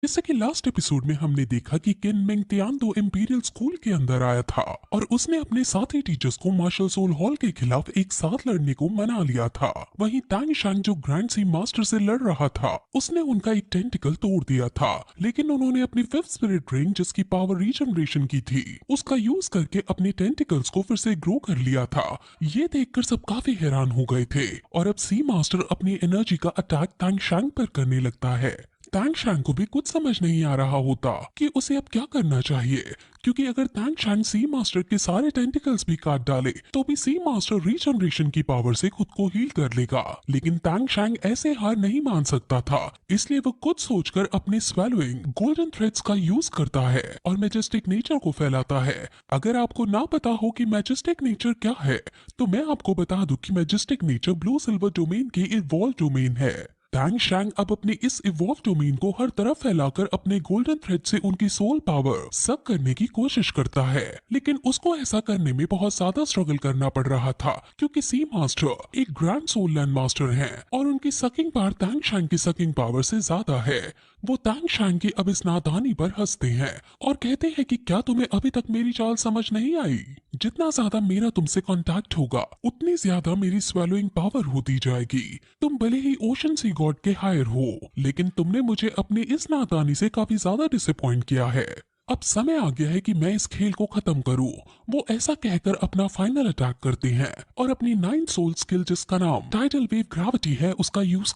जैसे कि last episode में हमने देखा कि किन मिंग तियान इंपीरियल स्कूल के अंदर आया था और उसने अपने साथी टीचर्स को मार्शल सोल हॉल के खिलाफ एक साथ लड़ने को मना लिया था। वहीं तांग शांग जो ग्रैंड सी मास्टर से लड़ रहा था उसने उनका एक टेंटिकल तोड़ दिया था, लेकिन उन्होंने अपनी फिफ्थ स्पिरिट रिंग जिसकी पावर रीजनरेशन की थी उसका यूज करके अपने टेंटिकल्स को फिर से ग्रो कर लिया था। ये देखकर सब काफी हैरान हो गए थे और अब सी मास्टर अपनी एनर्जी का अटैक तांग शांग पर करने लगता है। तांग शांग को भी कुछ समझ नहीं आ रहा होता कि उसे अब क्या करना चाहिए, क्योंकि अगर तांग शांग सी मास्टर के सारे टेंटिकल्स भी काट डाले तो भी सी मास्टर रीजनरेशन की पावर से खुद को हील कर लेगा। लेकिन तांग शांग ऐसे हार नहीं मान सकता था, इसलिए वो कुछ सोचकर अपने स्वेलोइंग गोल्डन थ्रेड्स का यूज करता है और मैजेस्टिक नेचर को फैलाता है। अगर आपको ना पता हो कि मैजेस्टिक नेचर क्या है तो मैं आपको बता दूं कि majestic nature blue silver domain की इवॉल्व डोमेन है। तांग शांग अब अपनी इस इवॉल्व डोमेन को हर तरफ फैलाकर अपने गोल्डन थ्रेड से उनकी सोल पावर सक करने की कोशिश करता है, लेकिन उसको ऐसा करने में बहुत ज्यादा स्ट्रगल करना पड़ रहा था क्योंकि सी मास्टर एक ग्रैंड सोल लैंड मास्टर हैं और उनकी सकिंग पावर तांग शांग की सकिंग पावर से ज्यादा है। वो तांग शांग की अब इस नादानी पर हंसते हैं और कहते हैं कि क्या तुम्हें अभी तक मेरी चाल समझ नहीं आई? जितना ज्यादा मेरा तुमसे कांटेक्ट होगा उतनी ज्यादा मेरी स्वेलोइंग पावर होती जाएगी। तुम भले ही ओशन सी गॉड के हायर हो, लेकिन तुमने मुझे अपनी इस नादानी से काफी ज्यादा डिसअपॉइंट किया है। अब समय आ गया है कि मैं इस खेल को खत्म करूं। वो ऐसा कहकर अपना फाइनल अटैक करते हैं और अपनी 9 सोल स्किल जिसका नाम टाइडल वेव ग्रेविटी है उसका यूज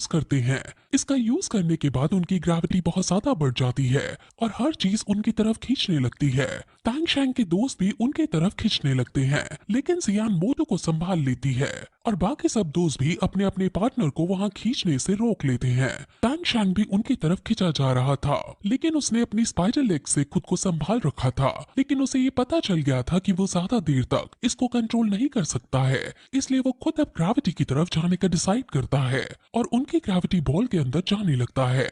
करते हैं। इसका यूज करने के बाद उनकी ग्रेविटी बहुत ज्यादा बढ़ जाती है और हर चीज उनकी तरफ खींचने लगती है। तांग शांग के दोस्त भी उनके तरफ खींचने लगते हैं, लेकिन जियान मोटो को संभाल लेती है और बाकी सब दोस्त भी अपने अपने पार्टनर को वहां खींचने से रोक लेते हैं। तांग शांग भी उनकी तरफ खींचा जा रहा था, लेकिन उसने अपनी स्पाइडर लेग से खुद को संभाल रखा था। लेकिन उसे ये पता चल गया था कि वो ज्यादा देर तक इसको कंट्रोल नहीं कर सकता है, इसलिए वो खुद अब ग्रेविटी की तरफ जाने का डिसाइड करता है और उनकी ग्रेविटी बॉल के अंदर जाने लगता है।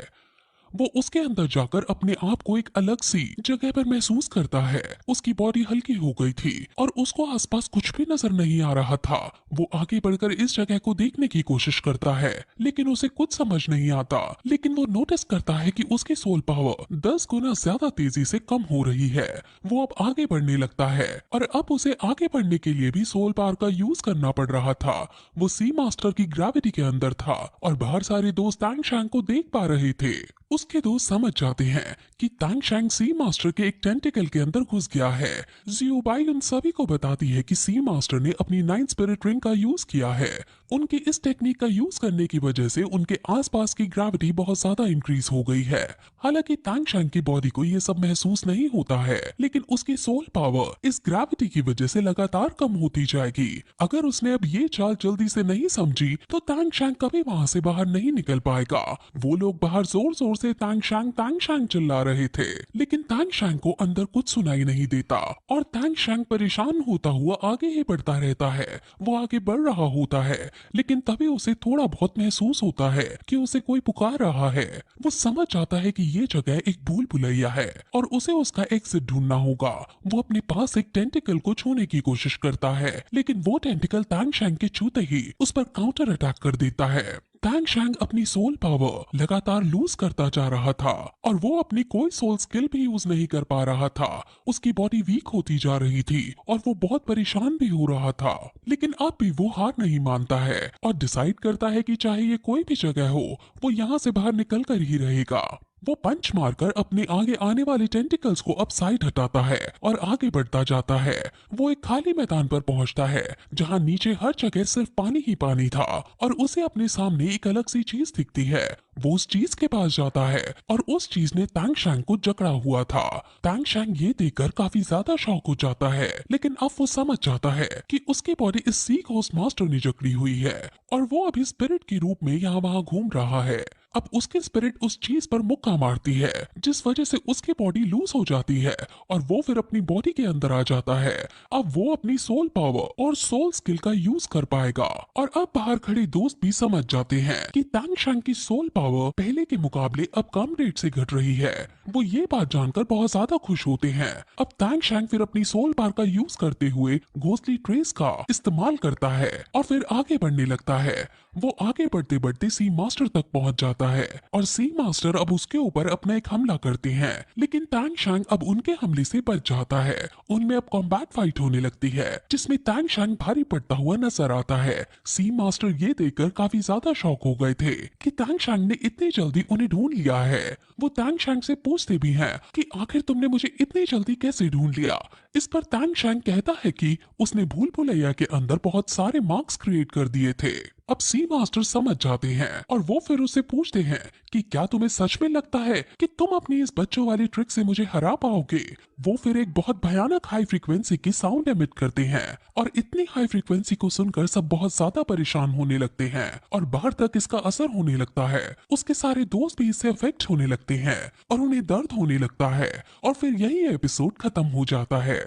वो उसके अंदर जाकर अपने आप को एक अलग सी जगह पर महसूस करता है। उसकी बॉडी हल्की हो गई थी और उसको आसपास कुछ भी नजर नहीं आ रहा था। वो आगे बढ़कर इस जगह को देखने की कोशिश करता है, लेकिन उसे कुछ समझ नहीं आता। लेकिन वो नोटिस करता है कि उसकी सोल पावर 10 गुना ज्यादा तेजी से कम हो रही है। वो अब आगे बढ़ने लगता है और अब उसे आगे बढ़ने के लिए भी सोल पावर का यूज करना पड़ रहा था। वो सी मास्टर की ग्रेविटी के अंदर था और बाहर सारे दोस्त तांग शांग को देख पा रहे थे। उसके दोस्त समझ जाते हैं कि तांग शांग सी मास्टर के एक टेंटिकल के अंदर घुस गया है। जियोबाई उन सभी को बताती है कि सी मास्टर ने अपनी 9 स्पिरिट रिंग का यूज किया है। उनकी इस टेक्निक का यूज करने की वजह से उनके आसपास की ग्रेविटी बहुत ज्यादा इंक्रीज हो गई है। हालांकि तांग शांग की बॉडी को ये सब महसूस नहीं होता है, लेकिन उसकी सोल पावर इस ग्रेविटी की वजह से लगातार कम होती जाएगी। अगर उसने अब ये चाल जल्दी से नहीं समझी तो तांग शांग कभी वहां से बाहर नहीं निकल पाएगा। वो लोग बाहर जोर जोर से तांग शांग चिल्ला रहे थे, लेकिन तांग शांग को अंदर कुछ सुनाई नहीं देता और तांग शांग परेशान होता हुआ आगे ही बढ़ता रहता है। वो आगे बढ़ रहा होता है, लेकिन तभी उसे थोड़ा बहुत महसूस होता है कि उसे कोई पुकार रहा है। वो समझ जाता है कि ये जगह एक भूल भुलैया है और उसे उसका एग्जिट ढूंढना होगा। वो अपने पास एक टेंटिकल को छूने की कोशिश करता है, लेकिन वो टेंटिकल तांग शांग के छूते ही उस पर काउंटर अटैक कर देता है। तांग शांग अपनी सोल पावर लगातार लूज करता जा रहा था और वो अपनी कोई सोल स्किल भी यूज नहीं कर पा रहा था। उसकी बॉडी वीक होती जा रही थी और वो बहुत परेशान भी हो रहा था, लेकिन अब भी वो हार नहीं मानता है और डिसाइड करता है कि चाहे ये कोई भी जगह हो वो यहाँ से बाहर निकल कर ही रहेगा। वो पंच मारकर अपने आगे आने वाले टेंटिकल्स को अब साइड हटाता है और आगे बढ़ता जाता है। वो एक खाली मैदान पर पहुंचता है जहां नीचे हर जगह सिर्फ पानी ही पानी था और उसे अपने सामने एक अलग सी चीज दिखती है। वो उस चीज के पास जाता है और उस चीज ने तांग शांग को जकड़ा हुआ था। तांग शांग ये देखकर काफी ज्यादा शॉक हो जाता है, लेकिन अब वो समझ जाता है कि उसकी बॉडी इस सी घोस्ट मास्टर ने जकड़ी हुई है और वो अभी स्पिरिट के रूप में यहाँ वहाँ घूम रहा है। अब उसकी स्पिरिट उस चीज पर मुक्का मारती है, जिस वजह से उसकी बॉडी लूज हो जाती है और वो फिर अपनी बॉडी के अंदर आ जाता है। अब वो अपनी सोल पावर और सोल स्किल का यूज कर पाएगा और अब बाहर खड़े दोस्त भी समझ जाते हैं कि तांग शांग की सोल पावर पहले के मुकाबले अब कम रेट से घट रही है। वो ये बात जानकर बहुत ज्यादा खुश होते हैं। अब तांग शांग फिर अपनी सोल पावर का यूज करते हुए घोस्टली ट्रेस का इस्तेमाल करता है और फिर आगे बढ़ने लगता है। वो आगे बढ़ते बढ़ते सी मास्टर तक पहुंच जाता जाता है और सी मास्टर अब उसके ऊपर अपना एक हमला करते हैं, लेकिन टैंग शैंग अब उनके हमले से बच जाता है। उनमें अब कॉम्बैट फाइट होने लगती है जिसमें टैंग शैंग भारी पड़ता हुआ नजर आता है। सी मास्टर ये देखकर काफी ज्यादा शॉक हो गए थे कि टैंग शैंग ने इतनी जल्दी उन्हें ढूंढ लिया है। वो टैंग शैंग से पूछते भी हैं कि आखिर तुमने मुझे इतनी जल्दी कैसे ढूंढ लिया। इस पर टैंग शैंग कहता है कि उसने भूल भुलैया के अंदर बहुत सारे मार्क्स क्रिएट कर दिए थे। अब सी मास्टर समझ जाते हैं और वो फिर उससे पूछते हैं कि क्या तुम्हें सच में लगता है कि तुम अपनी इस बच्चों वाली ट्रिक से मुझे हरा पाओगे। वो फिर एक बहुत भयानक हाई फ्रीक्वेंसी की साउंड एमिट करते हैं और इतनी हाई फ्रीक्वेंसी को सुनकर सब बहुत ज्यादा परेशान होने लगते हैं और बाहर तक इसका असर होने लगता है। उसके सारे दोस्त भी इससे अफेक्ट होने लगते हैं और उन्हें दर्द होने लगता है और फिर यही एपिसोड खत्म हो जाता है।